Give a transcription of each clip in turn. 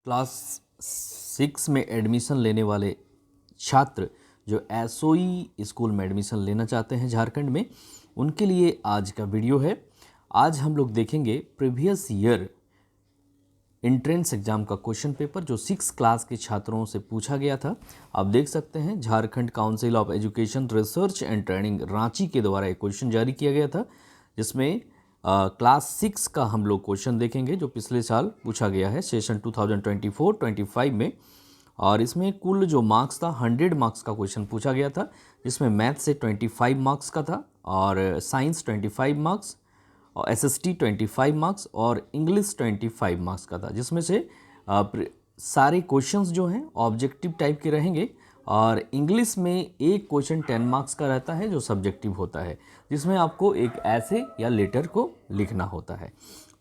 Class 6 में admission लेने वाले छात्र जो एसओई स्कूल में एडमिशन लेना चाहते हैं झारखंड में, उनके लिए आज का वीडियो है। आज हम लोग देखेंगे प्रीवियस ईयर एंट्रेंस एग्जाम का क्वेश्चन पेपर जो 6 क्लास के छात्रों से पूछा गया था। आप देख सकते हैं Jharkhand council of education research and training Ranchi के द्वारा एक क्वेश्चन जारी किया गया था, जिसमें क्लास 6 का हम लोग क्वेश्चन देखेंगे जो पिछले साल पूछा गया है सेशन 2024-25 में। और इसमें कुल जो मार्क्स था 100 मार्क्स का क्वेश्चन पूछा गया था, जिसमें मैथ से 25 मार्क्स का था और साइंस 25 मार्क्स और एसएसटी 25 मार्क्स और इंग्लिश 25 मार्क्स का था, जिसमें से सारे क्वेश्चंस जो हैं ऑब्जेक्टिव टाइप के रहेंगे और इंग्लिश में एक क्वेश्चन 10 मार्क्स का रहता है जो सब्जेक्टिव होता है, जिसमें आपको एक ऐसे या लेटर को लिखना होता है।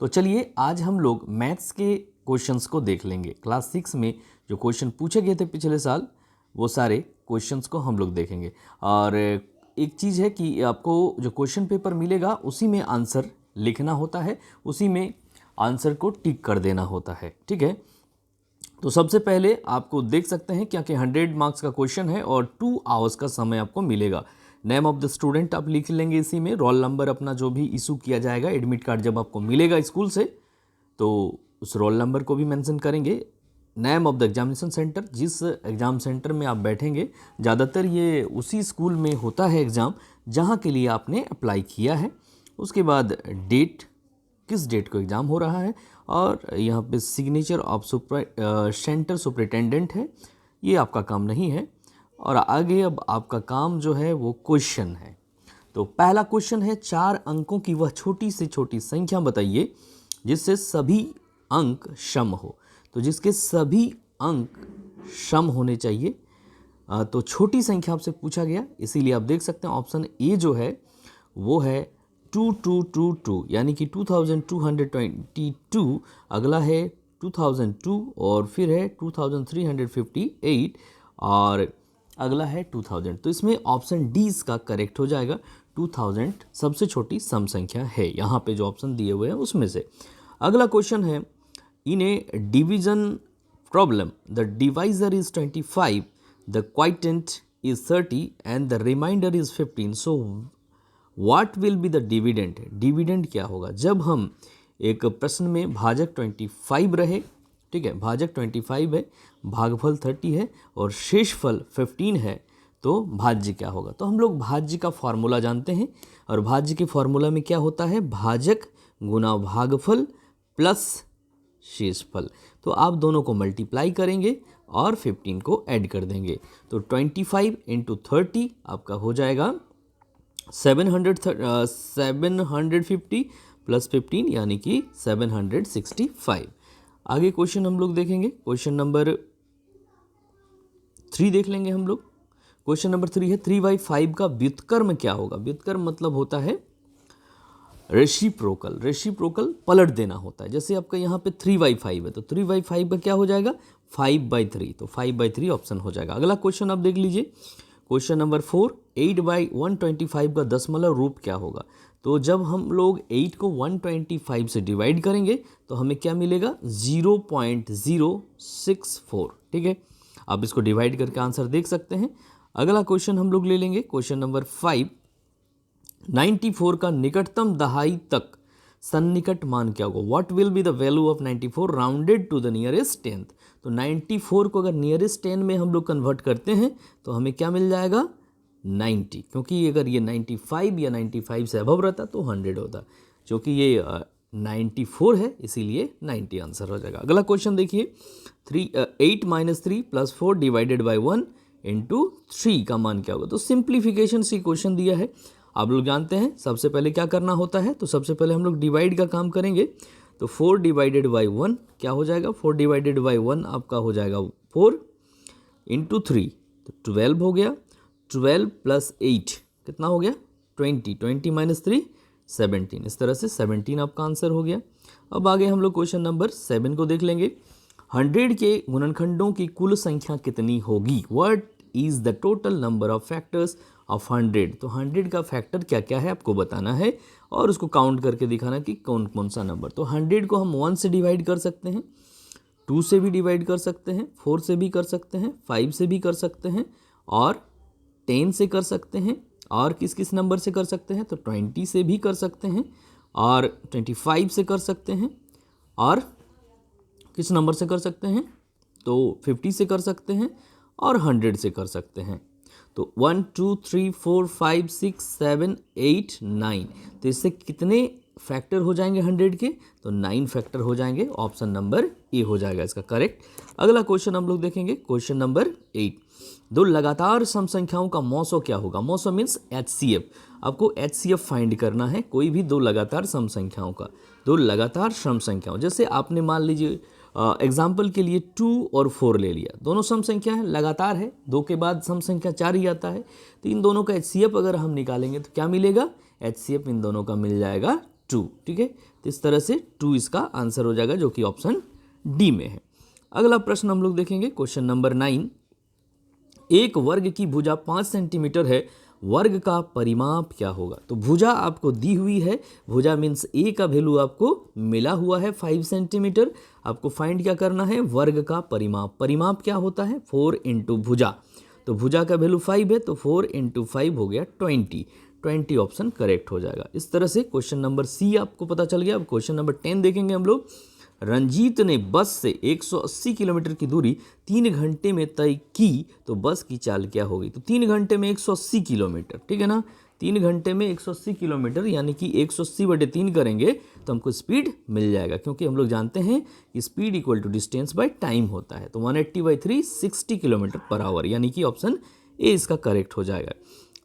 तो चलिए आज हम लोग मैथ्स के क्वेश्चंस को देख लेंगे। क्लास 6 में जो क्वेश्चन पूछे गए थे पिछले साल, वो सारे क्वेश्चंस को हम लोग देखेंगे। और एक चीज़ है कि आपको जो क्वेश्चन पेपर मिलेगा उसी में आंसर लिखना होता है, उसी में आंसर को टिक कर देना होता है, ठीक है। तो सबसे पहले आपको देख सकते हैं क्या कि 100 मार्क्स का क्वेश्चन है और 2 आवर्स का समय आपको मिलेगा। नेम ऑफ द स्टूडेंट आप लिख लेंगे इसी में, रोल नंबर अपना जो भी इशू किया जाएगा, एडमिट कार्ड जब आपको मिलेगा स्कूल से तो उस रोल नंबर को भी मेंशन करेंगे। Name of the examination centre, जिस एग्ज़ाम सेंटर में आप बैठेंगे, ज़्यादातर ये उसी स्कूल में होता है एग्ज़ाम जहाँ के लिए आपने अप्लाई किया है। उसके बाद डेट, किस डेट को एग्ज़ाम हो रहा है, और यहाँ पे सिग्नेचर ऑफ सेंटर सुपरिटेंडेंट है, ये आपका काम नहीं है। और आगे अब आपका काम जो है वो क्वेश्चन है। तो पहला क्वेश्चन है, 4 अंकों की वह छोटी से छोटी संख्या बताइए जिससे सभी अंक सम हो। तो जिसके सभी अंक सम होने चाहिए, तो छोटी संख्या आपसे पूछा गया, इसीलिए आप देख सकते हैं ऑप्शन ए जो है वो है 2222, यानी कि 2222। अगला है 2002 और फिर है 2358 और अगला है 2000। तो इसमें ऑप्शन डी इसका करेक्ट हो जाएगा। 2000 सबसे छोटी सम संख्या है यहाँ पे जो ऑप्शन दिए हुए हैं उसमें से। अगला क्वेश्चन है, in a division problem the divisor is 25, the quotient is 30 and the remainder is 15, so what will be the dividend. Dividend क्या होगा जब हम एक प्रश्न में भाजक 25 रहे, ठीक है, भाजक 25 है, भागफल 30 है और शेषफल 15 है, तो भाज्य क्या होगा। तो हम लोग भाज्य का फॉर्मूला जानते हैं और भाज्य के फॉर्मूला में क्या होता है, भाजक गुना भागफल प्लस शेषफल। तो आप दोनों को मल्टीप्लाई करेंगे और 15 को ऐड कर देंगे, तो 25 × 30 आपका हो जाएगा 750 प्लस 15 यानी कि 765। आगे क्वेश्चन हम लोग देखेंगे, क्वेश्चन नंबर 3 देख लेंगे हम लोग। क्वेश्चन नंबर 3 है, 3/5 का व्युत्क्रम क्या होगा। व्युत्क्रम मतलब होता है रेसिप्रोकल। रेसिप्रोकल पलट देना होता है। जैसे आपका यहाँ पे 3/5 है तो 3/5 का क्या हो जाएगा 5/3, तो 5/3 ऑप्शन हो जाएगा। अगला क्वेश्चन आप देख लीजिए, क्वेश्चन नंबर 4, 8/125 का दशमलव रूप क्या होगा। तो जब हम लोग 8 को 125 से डिवाइड करेंगे तो हमें क्या मिलेगा 0.064, ठीक है। आप इसको डिवाइड करके आंसर देख सकते हैं। अगला क्वेश्चन हम लोग ले लेंगे, क्वेश्चन नंबर 5, 94 का निकटतम दहाई तक सन्निकट मान क्या होगा। What will be the value of 94 rounded to the nearest 10th। तो 94 को अगर नियरेस्ट 10 में हम लोग कन्वर्ट करते हैं तो हमें क्या मिल जाएगा 90, क्योंकि अगर ये 95 या 95 से अबव रहता तो 100 होता, क्योंकि ये 94 है इसीलिए 90 आंसर हो जाएगा। अगला क्वेश्चन देखिए, 8 - 3 + 4 डिवाइडेड बाई 1 × 3 का मान क्या होगा। तो सिंप्लीफिकेशन से क्वेश्चन दिया है, आप लोग जानते हैं सबसे पहले क्या करना होता है। तो सबसे पहले हम लोग डिवाइड का काम करेंगे, तो 4 डिवाइडेड बाई 1 क्या हो जाएगा, 4 डिवाइडेड बाई 1 आपका हो जाएगा 4 × 3, तो 12 हो गया। 12 + 8 कितना हो गया 20, 20 - 3 17, इस तरह से 17 आपका आंसर हो गया। अब आगे हम लोग क्वेश्चन नंबर 7 को देख लेंगे, 100 के गुणनखंडों की कुल संख्या कितनी होगी। What is the total number of factors of 100। तो 100 का फैक्टर क्या क्या है आपको बताना है और उसको काउंट करके दिखाना कि कौन कौन सा नंबर। तो 100 को हम 1 से डिवाइड कर सकते हैं, 2 से भी डिवाइड कर सकते हैं, 4 से भी कर सकते हैं, 5 से भी कर सकते हैं और 10 से कर सकते हैं। और किस किस नंबर से कर सकते हैं? तो 20 से भी कर सकते हैं और 25 से कर सकते हैं और किस नंबर से कर सकते हैं? तो 50 से कर सकते हैं और 100 से कर सकते हैं। तो 1 2 3 4 5 6 7 8 9, तो इससे कितने फैक्टर हो जाएंगे 100 के? तो 9 फैक्टर हो जाएंगे। ऑप्शन नंबर ए हो जाएगा इसका करेक्ट। अगला क्वेश्चन हम लोग देखेंगे, क्वेश्चन नंबर 8। दो लगातार सम संख्याओं का मौसो क्या होगा? मौसो मीन्स HCF। आपको HCF फाइंड करना है कोई भी दो लगातार सम संख्याओं का। दो लगातार सम संख्याओं, जैसे आपने मान लीजिए एग्जाम्पल के लिए 2 और 4 ले लिया, दोनों सम संख्या है, लगातार है, 2 के बाद सम संख्या 4 ही आता है, तो इन दोनों का HCF अगर हम निकालेंगे तो क्या मिलेगा? HCF इन दोनों का मिल जाएगा 2। ठीक है, तो इस तरह से 2 इसका आंसर हो जाएगा, जो कि ऑप्शन डी में है। अगला प्रश्न हम लोग देखेंगे, क्वेश्चन नंबर 9। एक वर्ग की भुजा 5 सेंटीमीटर है, वर्ग का परिमाप क्या होगा? तो भुजा आपको दी हुई है, भुजा मीन्स ए का वैल्यू आपको मिला हुआ है 5 सेंटीमीटर। आपको फाइंड क्या करना है? वर्ग का परिमाप। परिमाप क्या होता है? 4 इंटू भुजा। तो भुजा का वैल्यू 5 है, तो 4 इंटू 5 हो गया 20। 20 ऑप्शन करेक्ट हो जाएगा। इस तरह से क्वेश्चन नंबर सी आपको पता चल गया। अब क्वेश्चन नंबर 10 देखेंगे हम लोग। रंजीत ने बस से 180 किलोमीटर की दूरी 3 घंटे में तय की, तो बस की चाल क्या होगी? तो 3 घंटे में 180 किलोमीटर, ठीक है ना, 3 घंटे में 180 किलोमीटर, यानी कि 180/3 करेंगे तो हमको स्पीड मिल जाएगा, क्योंकि हम लोग जानते हैं कि speed equal to distance by time होता है। तो 180/3 60 किलोमीटर पर आवर, यानी कि ऑप्शन ए इसका करेक्ट हो जाएगा।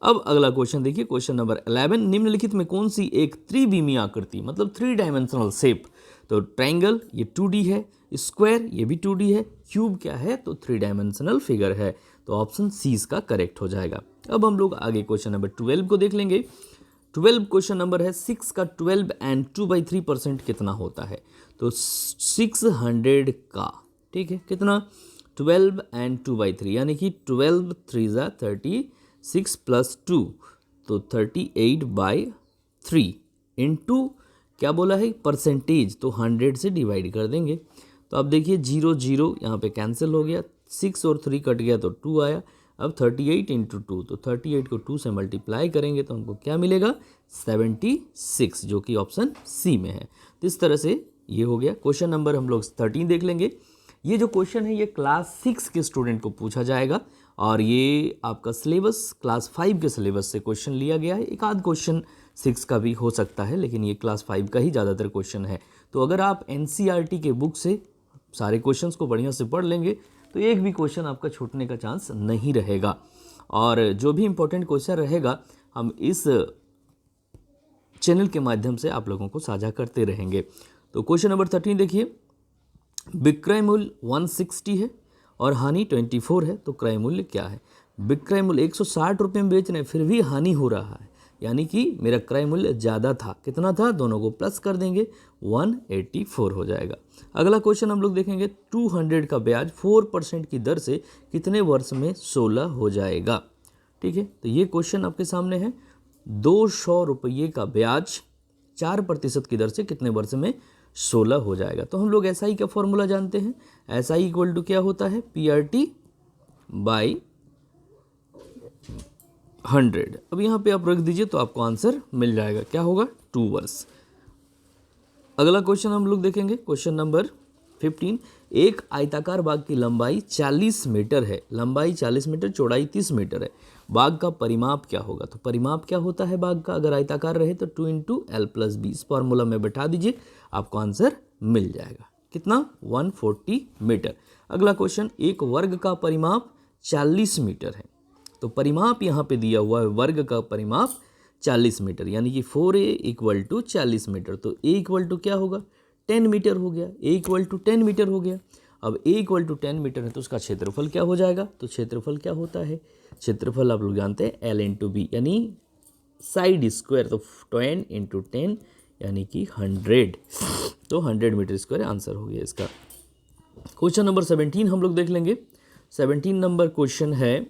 अब अगला क्वेश्चन देखिए, क्वेश्चन नंबर 11। निम्नलिखित में कौन सी एक त्रिविमीय आकृति, मतलब 3 डायमेंशनल शेप, तो ट्रायंगल ये 2D है, स्क्वायर ये भी 2D है, क्यूब क्या है? तो 3 डायमेंशनल फिगर है। तो ऑप्शन सी इसका करेक्ट हो जाएगा। अब हम लोग आगे क्वेश्चन नंबर 12 को देख लेंगे। 12 क्वेश्चन नंबर है, 6 का 12 एंड 2/3% कितना होता है? तो 600 का, ठीक है, कितना? 12 एंड 2/3, यानी कि 12 3 ज़ा 36 प्लस 2, तो 38/3 इंटू क्या बोला है? परसेंटेज, तो 100 से डिवाइड कर देंगे। तो अब देखिए 0 0 यहाँ पे कैंसिल हो गया, 6 और 3 कट गया तो 2 आया। अब 38 इंटू 2, तो 38 को 2 से मल्टीप्लाई करेंगे तो हमको क्या मिलेगा? 76, जो कि ऑप्शन सी में है। तो इस तरह से ये हो गया। क्वेश्चन नंबर हम लोग 13 देख लेंगे। ये जो क्वेश्चन है ये क्लास 6 के स्टूडेंट को पूछा जाएगा और ये आपका सिलेबस क्लास 5 के सिलेबस से क्वेश्चन लिया गया है। एक आध क्वेश्चन 6 का भी हो सकता है, लेकिन ये क्लास 5 का ही ज़्यादातर क्वेश्चन है। तो अगर आप NCERT के बुक से सारे क्वेश्चंस को बढ़िया से पढ़ लेंगे तो एक भी क्वेश्चन आपका छूटने का चांस नहीं रहेगा। और जो भी इम्पोर्टेंट क्वेश्चन रहेगा हम इस चैनल के माध्यम से आप लोगों को साझा करते रहेंगे। तो क्वेश्चन नंबर 13 देखिए, विक्रय मूल्य 160 है और हानि 24 है, तो क्रय मूल्य क्या है? विक्रय मूल्य 160 रुपये में बेच रहे हैं, फिर भी हानि हो रहा है, यानी कि मेरा क्रय मूल्य ज़्यादा था। कितना था? दोनों को प्लस कर देंगे, 184 हो जाएगा। अगला क्वेश्चन हम लोग देखेंगे, 200 का ब्याज 4% की दर से कितने वर्ष में 16 हो जाएगा? ठीक है, तो ये क्वेश्चन आपके सामने है। 200 रुपये का ब्याज 4% की दर से कितने वर्ष में 16 हो जाएगा? तो हम लोग SI का फॉर्मूला जानते हैं। SI इक्वल टू क्या होता है? PRT by 100। अब यहाँ पे आप रख दीजिए तो आपको आंसर मिल जाएगा। क्या होगा? 2 वर्ष। अगला क्वेश्चन हम लोग देखेंगे, क्वेश्चन नंबर 15। एक आयताकार बाग की लंबाई 40 मीटर है, लंबाई 40 मीटर, चौड़ाई 30 मीटर है। बाग का परिमाप क्या होगा? तो परिमाप क्या होता है बाग का? अगर आयताकार रहे तो 2 × L+B, इस फॉर्मूला में बैठा दीजिए, आपको आंसर मिल जाएगा। कितना? 140 मीटर। अगला क्वेश्चन, एक वर्ग का परिमाप 40 मीटर है, तो परिमाप यहाँ पे दिया हुआ है, वर्ग का परिमाप 40 मीटर, यानी कि 4A इक्वल टू 40 मीटर। तो A इक्वल टू क्या होगा? 10 मीटर हो गया। A इक्वल टू 10 मीटर हो गया। अब A इक्वल टू 10 मीटर है तो उसका क्षेत्रफल क्या हो जाएगा? तो क्षेत्रफल क्या होता है? क्षेत्रफल आप लोग जानते हैं L × B, यानी साइड स्क्वायर, तो 10 × 10 यानी कि 100, तो 100 मीटर स्क्वायर आंसर हो गया इसका। क्वेश्चन नंबर 17 हम लोग देख लेंगे। 17 नंबर क्वेश्चन है,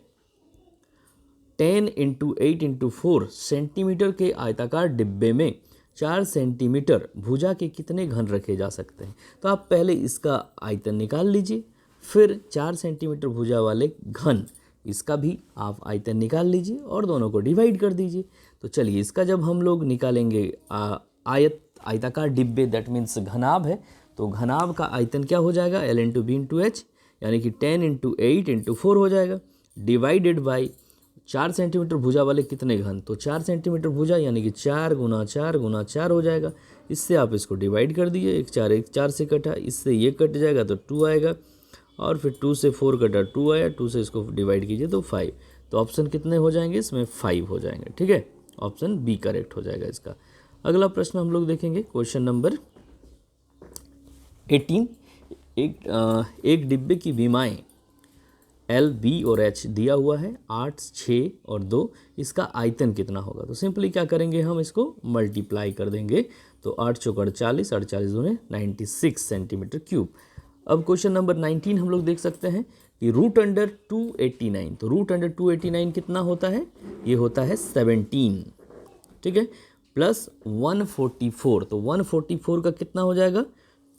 10 × 8 × 4 सेंटीमीटर के आयताकार डिब्बे में 4 सेंटीमीटर भुजा के कितने घन रखे जा सकते हैं। तो आप पहले इसका आयतन निकाल लीजिए, फिर 4 सेंटीमीटर भुजा वाले घन इसका भी आप आयतन निकाल लीजिए और दोनों को डिवाइड कर दीजिए। तो चलिए इसका जब हम लोग निकालेंगे आयताकार डिब्बे, दैट मीन्स घनाभ है, तो घनाभ का आयतन क्या हो जाएगा, L into B into H, यानी कि 10 इंटू 8 इंटू 4 हो जाएगा, डिवाइडेड बाई 4 सेंटीमीटर भुजा वाले कितने घन, तो 4 सेंटीमीटर भुजा यानी कि 4 गुना 4 गुना 4 हो जाएगा। इससे आप इसको डिवाइड कर दीजिए, एक 4 से कटा, इससे ये कट जाएगा तो 2 आएगा, और फिर 2 से 4 कटा 2 आया, 2 से इसको डिवाइड कीजिए तो 5। तो ऑप्शन कितने हो जाएंगे इसमें, 5 हो जाएंगे। ठीक है, ऑप्शन बी करेक्ट हो जाएगा इसका। अगला प्रश्न हम लोग देखेंगे, क्वेश्चन नंबर 18। एक डिब्बे की विमाएँ L, B और H दिया हुआ है, 8, 6 और 2, इसका आयतन कितना होगा। तो सिंपली क्या करेंगे, हम इसको मल्टीप्लाई कर देंगे, तो 8 चौक 48, 48 दूने 96 सेंटीमीटर क्यूब। अब क्वेश्चन नंबर 19 हम लोग देख सकते हैं कि रूट अंडर 289, तो रूट अंडर 289 कितना होता है, ये होता है 17, ठीक है, प्लस 144, तो 144 का कितना हो जाएगा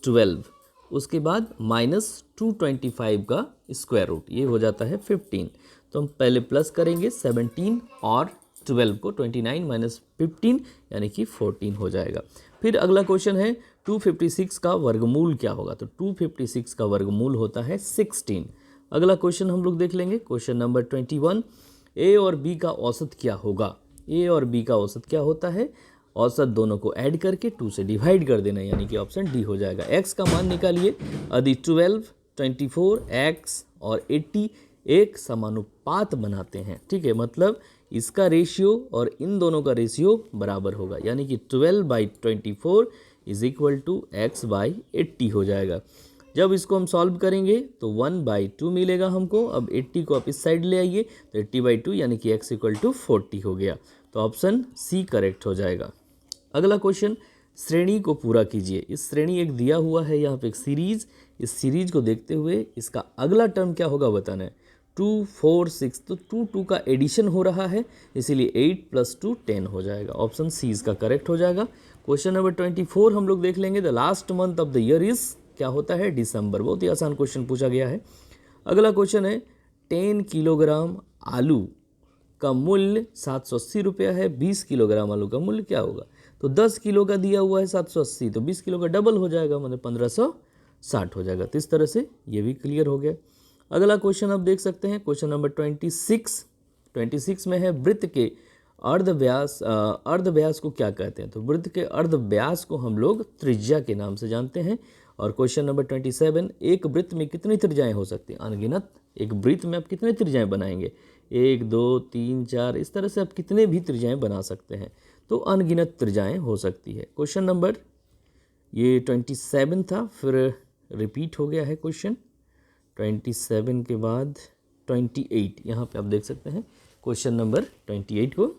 12, उसके बाद माइनस 225 का स्क्वायर रूट, ये हो जाता है 15। तो हम पहले प्लस करेंगे 17 और 12 को, 29 माइनस 15 यानी कि 14 हो जाएगा। फिर अगला क्वेश्चन है 256 का वर्गमूल क्या होगा, तो 256 का वर्गमूल होता है 16। अगला क्वेश्चन हम लोग देख लेंगे, क्वेश्चन नंबर 21, ए और बी का औसत क्या होगा। ए और बी का औसत क्या होता है, औसत दोनों को ऐड करके 2 से डिवाइड कर देना, यानी कि ऑप्शन डी हो जाएगा। एक्स का मान निकालिए, यदि 12, 24, एक्स और 80 एक समानुपात बनाते हैं, ठीक है, मतलब इसका रेशियो और इन दोनों का रेशियो बराबर होगा, यानी कि 12/24 is equal to x by 80 हो जाएगा। जब इसको हम सॉल्व करेंगे तो 1/2 मिलेगा हमको। अब 80 को आप इस साइड ले आइए तो 80/2 यानी कि x इक्वल टू 40 हो गया, तो ऑप्शन सी करेक्ट हो जाएगा। अगला क्वेश्चन, श्रेणी को पूरा कीजिए। इस श्रेणी एक दिया हुआ है यहाँ पे एक सीरीज, इस सीरीज को देखते हुए इसका अगला टर्म क्या होगा बताना है। 2, 4, 6, तो 2 का एडिशन हो रहा है, इसीलिए 8 + 2 10 हो जाएगा, ऑप्शन सी इसका करेक्ट हो जाएगा। क्वेश्चन नंबर 24 हम लोग देख लेंगे, the last month of the year is, क्या होता है, दिसंबर। बहुत ही आसान क्वेश्चन पूछा गया है। अगला क्वेश्चन है 10 किलोग्राम आलू का मूल्य 780 रुपया है, 20 किलोग्राम आलू का मूल्य क्या होगा। तो 10 किलो का दिया हुआ है 780, तो 20 किलो का डबल हो जाएगा, मतलब 1560 हो जाएगा। तो इस तरह से ये भी क्लियर हो गया। अगला क्वेश्चन आप देख सकते हैं, क्वेश्चन नंबर 26 में है वृत्त के अर्धव्यास को क्या कहते हैं। तो वृत्त के अर्धव्यास को हम लोग त्रिज्या के नाम से जानते हैं। और क्वेश्चन नंबर 27, एक वृत्त में कितनी त्रिज्याएं हो सकती हैं, अनगिनत। एक वृत्त में आप कितने त्रिज्याएं बनाएंगे, 1, 2, 3, 4, इस तरह से आप कितने भी त्रिज्याएं बना सकते हैं, तो अनगिनत त्रिज्याएं हो सकती है। क्वेश्चन नंबर ये 27 था, फिर रिपीट हो गया है क्वेश्चन 27 के बाद 28, यहाँ पे आप देख सकते हैं क्वेश्चन नंबर 28 को,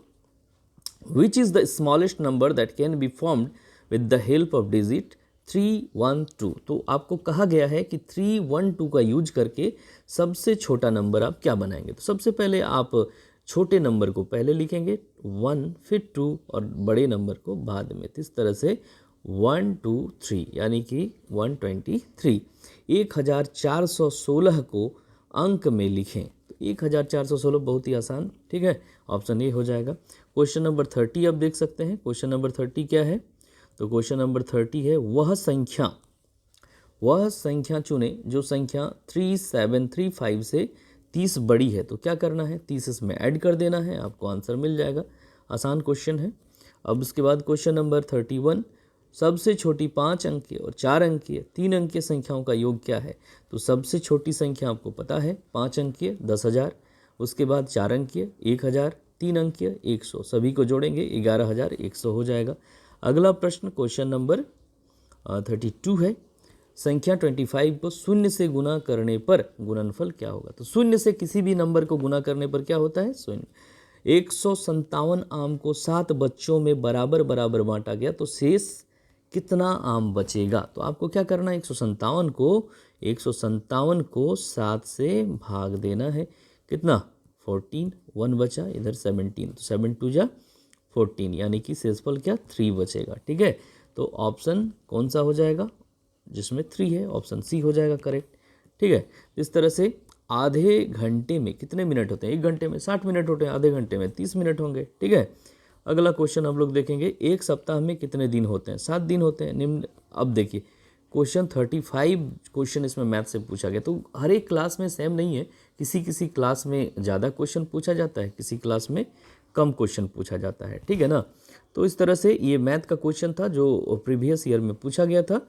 which is the smallest number that can be formed with the help of digit 312। तो आपको कहा गया है कि 312 का यूज करके सबसे छोटा नंबर आप क्या बनाएंगे। तो सबसे पहले आप छोटे नंबर को पहले लिखेंगे 1, फिर 2 और बड़े नंबर को बाद में। इस तरह से 1, 2, 3 यानी कि 123। 1416 को अंक में लिखें, तो 1416 बहुत ही आसान, ठीक है, ऑप्शन ए हो जाएगा। क्वेश्चन नंबर 30 आप देख सकते हैं, क्वेश्चन नंबर 30 क्या है, तो क्वेश्चन नंबर 30 है वह संख्या चुने जो संख्या 3735 से 30 बड़ी है। तो क्या करना है, 30 इसमें ऐड कर देना है, आपको आंसर मिल जाएगा। आसान क्वेश्चन है। अब उसके बाद क्वेश्चन नंबर 31, सबसे छोटी 5 अंकीय और 4 अंकीय 3 अंकीय संख्याओं का योग क्या है। तो सबसे छोटी संख्या आपको पता है 5 अंकीय 10,000, उसके बाद 4 अंकीय 1,000, 3 अंकीय 100, सभी को जोड़ेंगे 11,100 हो जाएगा। अगला प्रश्न क्वेश्चन नंबर 32 है, संख्या 25 को 0 से गुना करने पर गुणनफल क्या होगा। तो 0 से किसी भी नंबर को गुना करने पर क्या होता है, 0। 157 आम को 7 बच्चों में बराबर बराबर बांटा गया, तो शेष कितना आम बचेगा। तो आपको क्या करना है, 157 को 7 से भाग देना है, कितना 14, 1 बचा, इधर 17, तो 7 2 जा 14, यानी कि शेषफल क्या 3 बचेगा। ठीक है, तो ऑप्शन कौन सा हो जाएगा जिसमें 3 है, ऑप्शन सी हो जाएगा करेक्ट। ठीक है, इस तरह से आधे घंटे में कितने मिनट होते हैं, 1 घंटे में 60 मिनट होते हैं, आधे घंटे में 30 मिनट होंगे। ठीक है, अगला क्वेश्चन हम लोग देखेंगे, एक सप्ताह में कितने दिन होते हैं, 7 दिन होते हैं। निम्न, अब देखिए क्वेश्चन 35 क्वेश्चन इसमें मैथ से पूछा गया, तो हर एक क्लास में सेम नहीं है, किसी किसी क्लास में ज़्यादा क्वेश्चन पूछा जाता है, किसी क्लास में कम क्वेश्चन पूछा जाता है। ठीक है ना, तो इस तरह से ये मैथ का क्वेश्चन था जो प्रीवियस ईयर में पूछा गया था।